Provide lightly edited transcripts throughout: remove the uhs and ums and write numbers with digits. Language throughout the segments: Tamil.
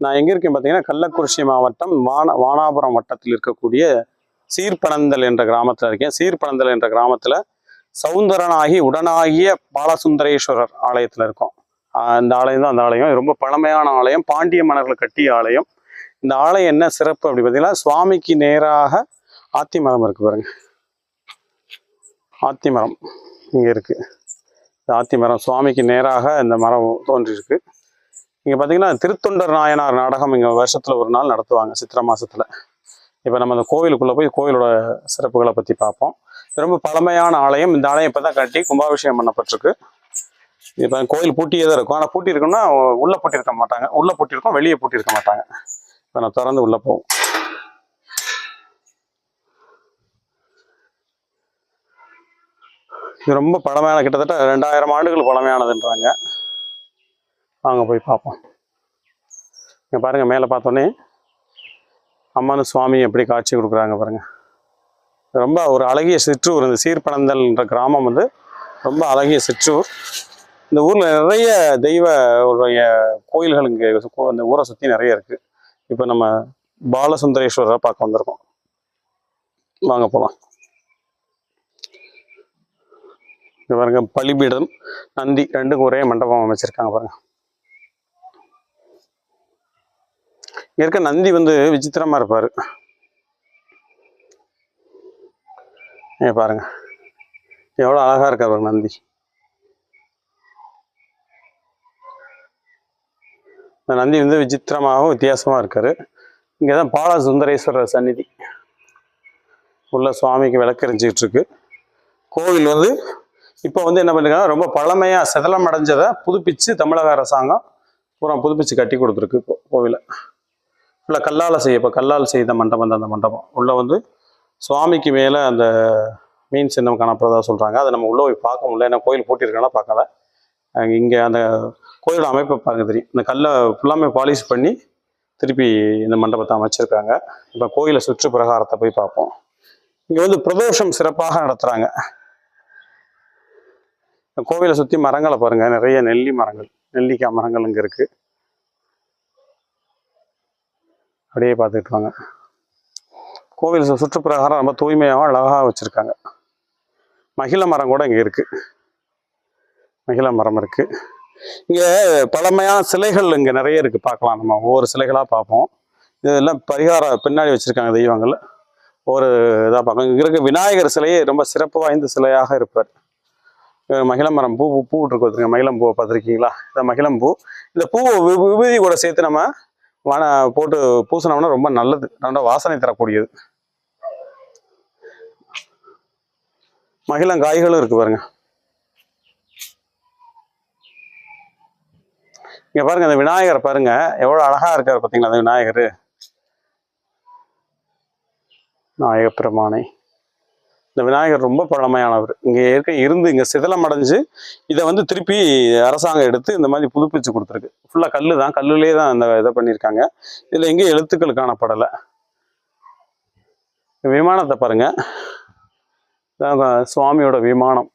நான் எங்கே இருக்கேன் பார்த்தீங்கன்னா, கள்ளக்குறிச்சி மாவட்டம் வானாபுரம் வட்டத்தில் இருக்கக்கூடிய சீர்பனந்தல் என்ற கிராமத்தில் இருக்கேன். சீர்பனந்தல் என்ற கிராமத்தில் சௌந்தரனாகி உடனாகிய பாலசுந்தரேஸ்வரர் ஆலயத்தில் இருக்கோம். இந்த ஆலயம் தான் அந்த ஆலயம். ரொம்ப பழமையான ஆலயம், பாண்டிய மன்னர்கள் கட்டிய ஆலயம். இந்த ஆலயம் என்ன சிறப்பு அப்படி பார்த்தீங்கன்னா, சுவாமிக்கு நேராக ஆத்திமரம் இருக்கு பாருங்க. ஆத்திமரம் இங்கே இருக்கு. இந்த ஆத்திமரம் சுவாமிக்கு நேராக இந்த மரம் தோன்றிருக்கு. இங்கே பார்த்தீங்கன்னா, திருத்தொண்டர் நாயனார் நாடகம் இங்கே வருஷத்தில் ஒரு நாள் நடத்துவாங்க, சித்திரை மாதத்தில். இப்போ நம்ம அந்த கோவிலுக்குள்ளே போய் கோவிலோட சிறப்புகளை பற்றி பார்ப்போம். ரொம்ப பழமையான ஆலயம். இந்த ஆலயம் இப்போ தான் கட்டி கும்பாபிஷேகம் பண்ணப்பட்டிருக்கு. இப்போ கோயில் பூட்டியே தான் இருக்கும். ஆனால் பூட்டி இருக்குன்னா உள்ளே பூட்டியிருக்க மாட்டாங்க. உள்ளே பூட்டியிருக்கோம், வெளியே பூட்டியிருக்க மாட்டாங்க. இப்போ நான் திறந்து உள்ளே போவோம். இது ரொம்ப பழமையான, கிட்டத்தட்ட 2000 ஆண்டுகள் பழமையானதுன்றாங்க. வாங்க போய் பார்ப்போம். இங்கே பாருங்கள், மேலே பார்த்தோன்னே அம்மன் சுவாமி எப்படி காட்சி கொடுக்குறாங்க பாருங்க. ரொம்ப ஒரு அழகிய சிற்றூர். இந்த சீர்பனந்தல்ன்ற கிராமம் வந்து ரொம்ப அழகிய சிற்றூர். இந்த ஊரில் நிறைய தெய்வ உடைய கோயில்கள் இங்கே இந்த ஊரை சுற்றி நிறைய இருக்குது. இப்போ நம்ம பாலசுந்தரேஸ்வரரை பார்க்க வந்திருக்கோம். வாங்க போகலாம். இங்கே பாருங்க, பலிபீடம், நந்தி ரெண்டுக்கும் ஒரே மண்டபம் அமைச்சிருக்காங்க பாருங்க. இங்க இருக்க நந்தி வந்து விசித்திரமா இருப்பாரு. பாருங்க எவ்வளவு அழகா இருக்காரு நந்தி. இந்த நந்தி வந்து விசித்திரமாகவும் வித்தியாசமா இருக்காரு. இங்கதான் பாலசுந்தரேஸ்வரர் சந்நிதி. உள்ள சுவாமிக்கு விளக்கெரிஞ்சிட்டு இருக்கு. கோவில் வந்து இப்போ வந்து என்ன பண்ணிருக்காங்க, ரொம்ப பழமையா சிதலம் அடைஞ்சதை புதுப்பிச்சு தமிழக அரசாங்கம் பூரா புதுப்பிச்சு கட்டி கொடுத்துருக்கு. இப்போ கோவிலை உள்ள கல்லால் செய்த மண்டபம் தான் அந்த மண்டபம். உள்ள வந்து சுவாமிக்கு மேலே அந்த மீன் சின்னம் காணப்படுறதா சொல்கிறாங்க. அதை நம்ம உள்ளே போய் பார்க்க முடியல, ஏன்னா கோயில் போட்டிருக்காங்களா பார்க்கல. இங்கே அந்த கோயிலோட அமைப்பை பார்க்க தெரியும். இந்த கல்லை ஃபுல்லாமே பாலிஷ் பண்ணி திருப்பி இந்த மண்டபத்தை அமைச்சிருக்காங்க. இப்போ கோயிலை சுற்று பிரகாரத்தை போய் பார்ப்போம். இங்கே வந்து பிரதோஷம் சிறப்பாக நடத்துகிறாங்க. கோவிலை சுற்றி மரங்களை பாருங்கள், நிறைய நெல்லி மரங்கள், நெல்லிக்காய் மரங்கள் இங்கே இருக்குது. அப்படியே பார்த்துட்டு வாங்க. கோவில் சுற்றுப்பிரகாரம் ரொம்ப தூய்மையாக அழகாக வச்சுருக்காங்க. மகிழ மரம் கூட இங்கே இருக்குது. மகிழ மரம் இருக்குது. இங்கே பழமையான சிலைகள் இங்கே நிறைய இருக்குது. பார்க்கலாம், நம்ம ஒவ்வொரு சிலைகளாக பார்ப்போம். இதெல்லாம் பரிகாரம் பின்னாடி வச்சுருக்காங்க தெய்வங்கள். ஒரு இதாக பார்க்கலாம். இங்கே இருக்க விநாயகர் சிலையே ரொம்ப சிறப்பு வாய்ந்த சிலையாக இருப்பார். மகிழ மரம் பூ இருக்கு பார்த்துருங்க. மகிழம் பூவை பார்த்துருக்கீங்களா? இந்த மகிழம் பூ, இந்த பூவை விபூதி கூட சேர்த்து நம்ம போட்டு பூசினோம்னா ரொம்ப நல்லது, ரொம்ப வாசனை தரக்கூடியது. மகிழங்காய்களும் இருக்கு பாருங்க. இங்க பாருங்க, அந்த விநாயகர் பாருங்க எவ்வளவு அழகா இருக்காரு பார்த்தீங்களா? அந்த விநாயகர், விநாயக பெருமானை. இந்த விநாயகர் ரொம்ப பழமையானவர். இங்கே இருந்து இங்கே சிதலம் அடைஞ்சு இதை வந்து திருப்பி அரசாங்கம் எடுத்து இந்த மாதிரி புதுப்பிச்சு கொடுத்துருக்கு. ஃபுல்லாக கல் தான், கல்லுலேயே தான் இந்த இதை பண்ணியிருக்காங்க. இதில் எங்கேயும் எழுத்துக்கள் காணப்படலை. விமானத்தை பாருங்க, சுவாமியோட விமானம்.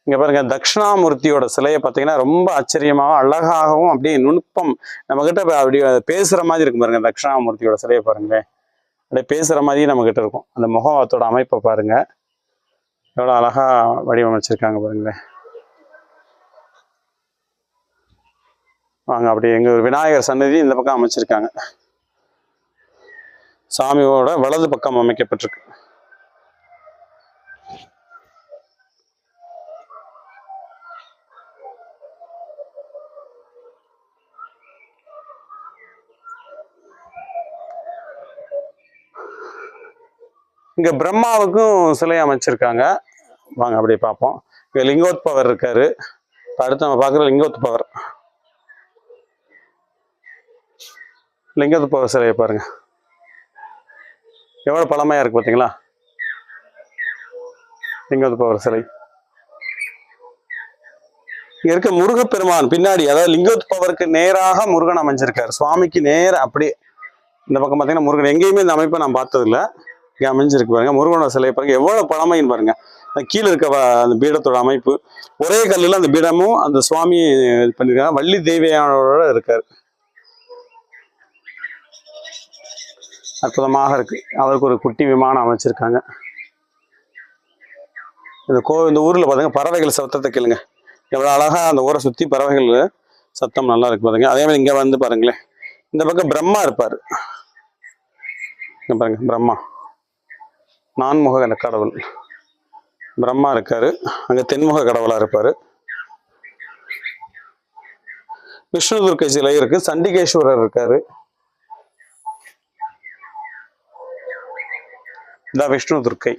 இங்கே பாருங்க, தட்சிணாமூர்த்தியோட சிலையை பார்த்தீங்கன்னா ரொம்ப ஆச்சரியமாகவும் அழகாகவும் அப்படியே நுணுப்பம் நம்மக்கிட்ட அப்படியே பேசுகிற மாதிரி இருக்கும் பாருங்க. தட்சிணாமூர்த்தியோட சிலையை பாருங்களேன், அப்படியே பேசுகிற மாதிரியே நம்மக்கிட்ட இருக்கும். அந்த முகத்தோட அமைப்பை பாருங்க, எவ்வளோ அழகா வடிவமைச்சிருக்காங்க பாருங்களேன். வாங்க அப்படியே எங்க விநாயகர் சன்னதி இந்த பக்கம் அமைச்சிருக்காங்க. சாமியோட வலது பக்கம் அமைக்கப்பட்டிருக்கு. இங்க பிரம்மாவுக்கும் சிலை அமைச்சிருக்காங்க. வாங்க அப்படியே பார்ப்போம். இங்க லிங்கோத்பவர் இருக்காரு. அடுத்து நம்ம பார்க்குற லிங்கோத்பவர். லிங்கோத்பவர் சிலையை பாருங்க, எவ்வளவு பழமையா இருக்கு பார்த்தீங்களா? லிங்கோத்பவர் சிலை. இங்க இருக்க முருகப்பெருமான் பின்னாடி, அதாவது லிங்கோத்பவருக்கு நேராக முருகன் அமைஞ்சிருக்காரு. சுவாமிக்கு நேரம் அப்படியே இந்த பக்கம் பார்த்தீங்கன்னா முருகன். எங்கேயுமே இந்த அமைப்பை நான் பார்த்ததில்லை. இங்கே அமைஞ்சிருக்கு பாருங்க. முருகனோட சிலையை பாருங்க, எவ்வளவு பழமைன்னு பாருங்க. கீழே இருக்க அந்த பீடத்தோட அமைப்பு ஒரே கல்லில் அந்த பீடமும் அந்த சுவாமி இது பண்ணியிருக்காங்க. வள்ளி தேவியானோட இருக்காரு. அற்புதமாக இருக்கு. அவருக்கு ஒரு குட்டி விமானம் அமைச்சிருக்காங்க. இந்த ஊர்ல பாருங்க பறவைகள் சத்தத்தை கேளுங்க, எவ்வளவு அழகா அந்த ஊரை சுத்தி பறவைகள் சத்தம் நல்லா இருக்கு பாருங்க. அதே மாதிரி இங்க வந்து பாருங்களேன், இந்த பக்கம் பிரம்மா இருப்பாரு. இங்க பாருங்க, பிரம்மா நான்முக கடவுள் பிரம்மா இருக்காரு. அங்க தென்முக கடவுளா இருப்பாரு. விஷ்ணு துர்க்கை சிலை இருக்கு. சண்டிகேஸ்வரர் இருக்காரு. இந்த விஷ்ணு துர்க்கை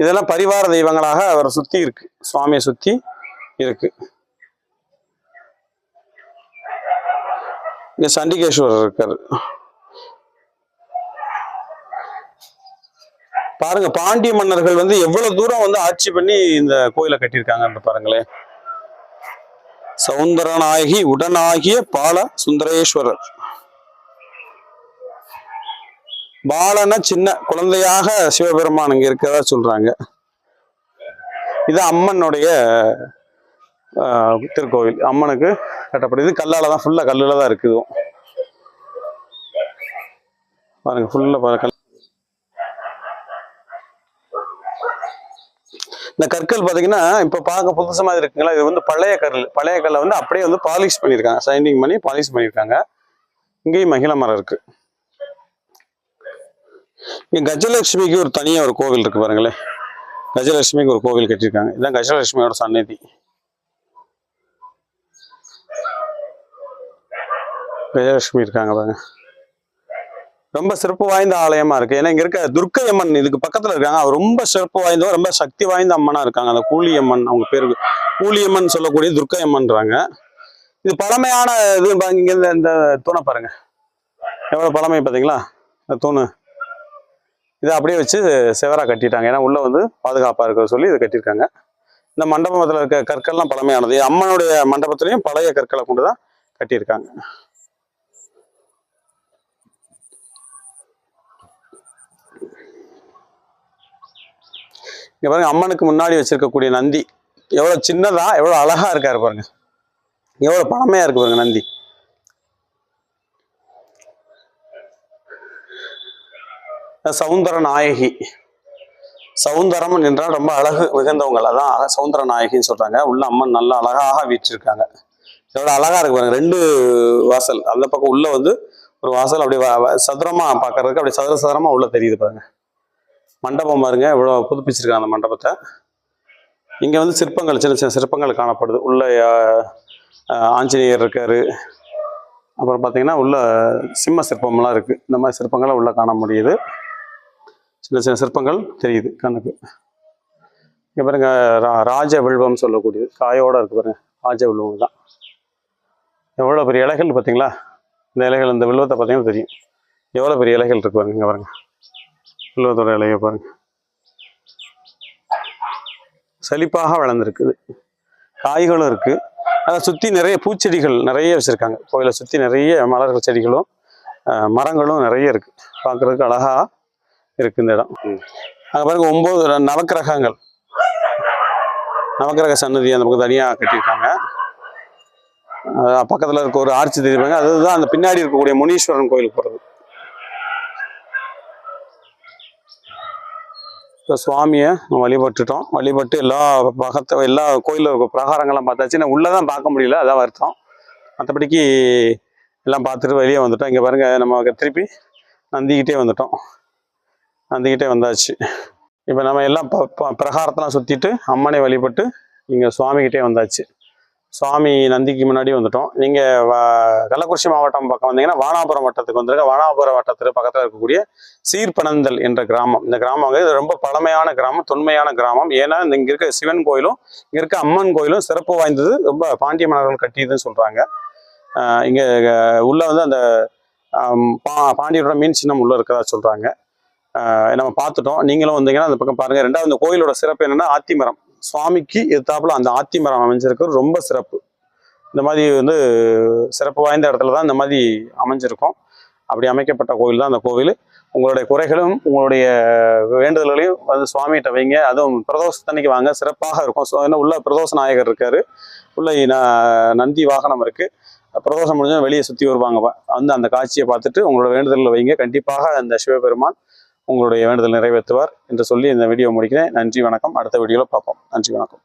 இதெல்லாம் பரிவார தெய்வங்களாக அவரை சுத்தி இருக்கு, சுவாமியை சுத்தி இருக்கு. இங்க சண்டிகேஸ்வரர் இருக்காரு. பாருங்க, பாண்டிய மன்னர்கள் வந்து எவ்வளவு தூரம் வந்து ஆட்சி பண்ணி இந்த கோயிலை கட்டியிருக்காங்க பாருங்களேன். சௌந்தரநாயகி உடனாகிய பால சுந்தரேஸ்வரர். பாலன சின்ன குழந்தையாக சிவபெருமான் இங்க இருக்கிறதா சொல்றாங்க. இது அம்மனுடைய திருக்கோவில். அம்மனுக்கு கட்டப்படுது. கல்லால தான், ஃபுல்லா கல்லுல தான் இருக்குது பாருங்க. ஃபுல்லா கல். இந்த கற்கள் பாத்தீங்கன்னா இப்ப பார்க்க புதுசு மாதிரி இருக்குங்களா, இது வந்து பழைய கல். பழைய கல்லை வந்து அப்படியே வந்து பாலிஷ் பண்ணியிருக்காங்க, ஷைனிங் பண்ணி பாலிஷ் பண்ணியிருக்காங்க. இங்கேயும் மகிழ மரம் இருக்கு. இங்க கஜலட்சுமிக்கு ஒரு தனியா ஒரு கோவில் இருக்கு பாருங்களேன். கஜலட்சுமிக்கு ஒரு கோவில் கட்டியிருக்காங்க. இதுதான் கஜலட்சுமியோட சன்னதி. கஜலட்சுமி இருக்காங்க பாருங்க. ரொம்ப சிறப்பு வாய்ந்த ஆலயமா இருக்கு. ஏன்னா இங்க இருக்க துர்க்கை அம்மன் இதுக்கு பக்கத்துல இருக்காங்க. அவர் ரொம்ப சிறப்பு வாய்ந்த, ரொம்ப சக்தி வாய்ந்த அம்மனா இருக்காங்க. அந்த கூலியம்மன், அவங்க பேருக்கு கூலியம்மன் சொல்லக்கூடிய துர்க்கை அம்மன்றாங்க. இது பழமையான இது. இங்க இந்த தூணை பாருங்க, எவ்வளவு பழமை பாத்தீங்களா இந்த தூணு. இதை அப்படியே வச்சு செவரா கட்டிட்டாங்க. ஏன்னா உள்ள வந்து பாதுகாப்பா இருக்க சொல்லி இதை கட்டியிருக்காங்க. இந்த மண்டபத்துல இருக்க கற்கள்லாம் பழமையானது. அம்மனுடைய மண்டபத்திலையும் பழைய கற்களை கொண்டுதான் கட்டியிருக்காங்க. இங்க பாருங்க, அம்மனுக்கு முன்னாடி வச்சிருக்கக்கூடிய நந்தி எவ்வளவு சின்னதா எவ்வளவு அழகா இருக்காரு பாருங்க. எவ்வளவு பழமையா இருக்கு பாருங்க நந்தி. சௌந்தர நாயகி. சௌந்தரம் என்றால் ரொம்ப அழகு மிகுந்தவங்கள், அதான் சௌந்தர நாயகின்னு சொல்றாங்க. உள்ள அம்மன் நல்லா அழகாக வீற்றிருக்காங்க. எவ்வளவு அழகா இருக்கு பாருங்க. 2 வாசல். அந்த பக்கம் உள்ள வந்து ஒரு வாசல், அப்படி சதுரமா பாக்குறதுக்கு அப்படி சதுர சதுரமா உள்ள தெரியுது பாருங்க. மண்டபம் பாருங்க, இவ்வளவு புதுப்பிச்சிருக்காங்க அந்த மண்டபத்தை. இங்க வந்து சிற்பங்கள், சின்ன சின்ன சிற்பங்கள் காணப்படுது. உள்ள ஆஞ்சநேயர் இருக்காரு. அப்புறம் பாத்தீங்கன்னா உள்ள சிம்ம சிற்பம்லாம் இருக்கு. இந்த மாதிரி சிற்பங்களை உள்ள காண முடியுது. சின்ன சின்ன சிற்பங்கள் தெரியுது கண்ணுக்கு. இங்க பாருங்க, ராஜ வில்வம் சொல்லக்கூடியது காயோட இருக்கு பாருங்க. ராஜ வில்வம் தான். எவ்வளவு பெரிய இலைகள் பாத்தீங்களா. இந்த இலைகள், இந்த வில்வத்தை பார்த்தீங்கன்னா தெரியும் எவ்வளவு பெரிய இலைகள் இருக்கு பாருங்க. இங்க பாருங்க, வில்வத்தோட இலையை பாருங்க, செழிப்பாக வளர்ந்துருக்குது. காய்களும் இருக்கு. அதை சுத்தி நிறைய பூச்செடிகள் நிறைய வச்சிருக்காங்க. கோயிலை சுத்தி நிறைய மலர்கள் செடிகளும் மரங்களும் நிறைய இருக்கு. பார்க்கறதுக்கு அழகா இருக்கு இந்த இடம். அங்க பாருங்க, 9 நவக்கிரகங்கள், நவக்கிரக சன்னதி அந்த பக்கம் தனியா கட்டியிருக்காங்க. பக்கத்துல இருக்க ஒரு ஆர்ச்சி தெரியுவாங்க, அதுதான் அந்த பின்னாடி இருக்கக்கூடிய முனீஸ்வரன் கோயிலுக்கு போறது. இப்போ சுவாமியை வழிபட்டுட்டோம். வழிபட்டு எல்லா கோயிலில் பிரகாரங்கள்லாம் பார்த்தாச்சு. உள்ளதான் பார்க்க முடியல, அதான் வருத்தம். மற்றபடிக்கு எல்லாம் பார்த்துட்டு வெளியே வந்துட்டோம். இங்கே பாருங்க, நம்ம திருப்பி நந்திக்கிட்டே வந்துட்டோம். நந்திக்கிட்டே வந்தாச்சு. இப்போ நம்ம எல்லாம் பிரகாரத்தெல்லாம் சுற்றிட்டு அம்மனை வழிபட்டு இங்கே சுவாமிகிட்டே வந்தாச்சு. சுவாமி நந்திக்கு முன்னாடி வந்துட்டோம். நீங்கள் கள்ளக்குறிச்சி மாவட்டம் பக்கம் வந்தீங்கன்னா வானாபுரம் வட்டத்துக்கு வந்துருங்க. வானாபுரம் வட்டத்துக்கு பக்கத்தில் இருக்கக்கூடிய சீர்பனந்தல் என்ற கிராமம். இந்த கிராமம் இது ரொம்ப பழமையான கிராமம், தொன்மையான கிராமம். ஏன்னா இங்கே இருக்க சிவன் கோயிலும் இங்கே இருக்க அம்மன் கோயிலும் சிறப்பு வாய்ந்தது. ரொம்ப பாண்டிய மன்னர்கள் கட்டியதுன்னு சொல்கிறாங்க. இங்கே உள்ள வந்து அந்த பாண்டியரோட மீன் சின்னம் உள்ள இருக்கிறதா சொல்கிறாங்க. நம்ம பார்த்துட்டோம். நீங்களும் வந்தீங்கன்னா அந்த பக்கம் பாருங்கள். 2வது, இந்த கோயிலோட சிறப்பு என்னென்னா ஆத்திமரம். சுவாமிக்கு எதிர்த்தாப்புல அந்த ஆத்திமரம் அமைஞ்சிருக்கு, ரொம்ப சிறப்பு. இந்த மாதிரி வந்து சிறப்பு வாய்ந்த இடத்துல தான் இந்த மாதிரி அமைஞ்சிருக்கும். அப்படி அமைக்கப்பட்ட கோயில் தான் அந்த கோவில். உங்களுடைய குறைகளும் உங்களுடைய வேண்டுதல்களையும் வந்து சுவாமிகிட்ட வைங்க. அதுவும் பிரதோஷத்தன்னைக்கு வாங்க, சிறப்பாக இருக்கும். உள்ள பிரதோஷ நாயகர் இருக்காரு, உள்ள நந்தி வாகனம் இருக்கு. பிரதோஷம் முடிஞ்சால் வெளியே சுற்றி வருவாங்க. வந்து அந்த காட்சியை பார்த்துட்டு உங்களோட வேண்டுதலில் வைங்க. கண்டிப்பாக அந்த சிவபெருமான் உங்களுடைய வேண்டுதல் நிறைவேற்றுவார் என்று சொல்லி இந்த வீடியோ முடிக்கிறேன். நன்றி, வணக்கம். அடுத்த வீடியோவில் பார்ப்போம். நன்றி, வணக்கம்.